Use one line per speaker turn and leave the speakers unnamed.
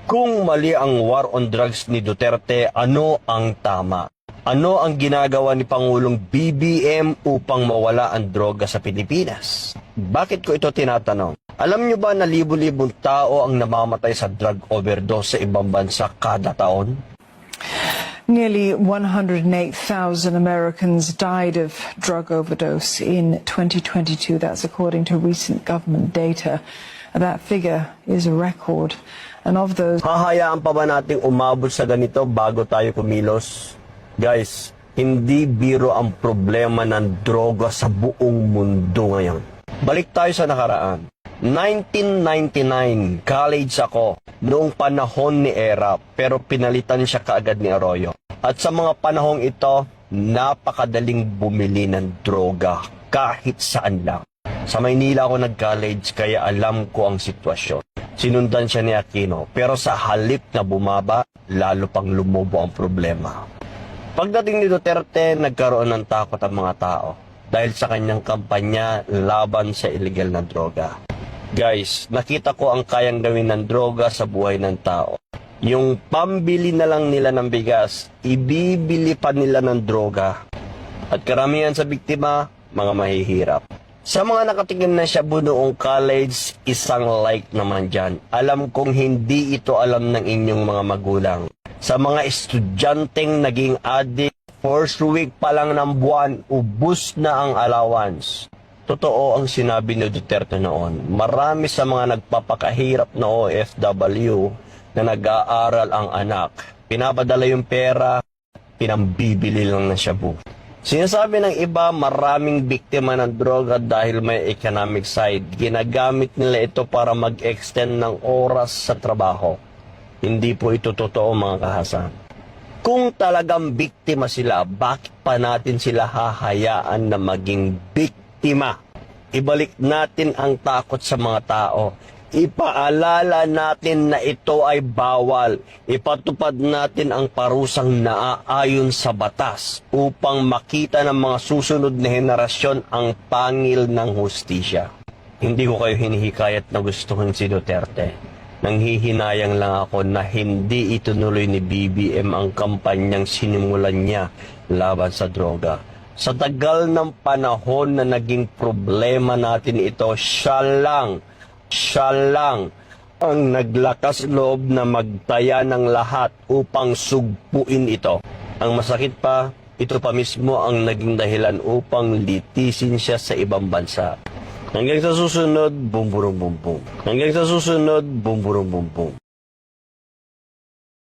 Kung mali ang war on drugs ni Duterte, ano ang tama? Ano ang ginagawa ni Pangulong BBM upang mawala ang droga sa Pilipinas? Bakit ko ito tinatanong? Alam niyo ba na libo-libong tao ang namamatay sa drug overdose sa ibang bansa kada taon?
Nearly 108,000 Americans died of drug overdose in 2022. That's according to recent government data. That figure is a record. And of those...
Hahayaan pa ba nating umabot sa ganito bago tayo kumilos? Guys, hindi biro ang problema ng droga sa buong mundo ngayon. Balik tayo sa nakaraan. 1999, college ako. Noong panahon ni Era, pero pinalitan siya kaagad ni Arroyo. At sa mga panahong ito, napakadaling bumili ng droga kahit saan lang. Sa Maynila ako nag-college kaya alam ko ang sitwasyon. Sinundan siya ni Aquino, pero sa halip na bumaba, lalo pang lumobo ang problema. Pagdating ni Duterte, nagkaroon ng takot ang mga tao dahil sa kanyang kampanya laban sa illegal na droga. Guys, nakita ko ang kayang gawin ng droga sa buhay ng tao. Yung pambili na lang nila ng bigas, ibibili pa nila ng droga. At karamihan sa biktima, mga mahihirap. Sa mga nakatingin na Shabu noong college, isang like naman dyan. Alam kong hindi ito alam ng inyong mga magulang. Sa mga estudyanteng naging addict, first week pa lang ng buwan, ubus na ang allowance. Totoo ang sinabi ni Duterte noon. Marami sa mga nagpapakahirap na OFW na nag-aaral ang anak. Pinapadala yung pera, pinambibili lang ng Shabu. Sinasabi ng iba, maraming biktima ng droga dahil may economic side. Ginagamit nila ito para mag-extend ng oras sa trabaho. Hindi po ito totoo, mga kahasan. Kung talagang biktima sila, bakit pa natin sila hahayaan na maging biktima? Ibalik natin ang takot sa mga tao. Ipaalala natin na ito ay bawal. Ipatupad natin ang parusang naaayon sa batas upang makita ng mga susunod na henerasyon ang pangil ng hustisya. Hindi ko kayo hinihikayat na gustuhin si Duterte. Nanghihinayang lang ako na hindi itunuloy ni BBM ang kampanyang sinimulan niya laban sa droga. Sa tagal ng panahon na naging problema natin ito, siya lang ang naglakas loob na magtaya ng lahat upang sugpuin ito. Ang masakit pa, ito pa mismo ang naging dahilan upang litisin siya sa ibang bansa. Hanggang sa susunod, bum burung bum bum. Hanggang sa susunod, bum burung bum bum.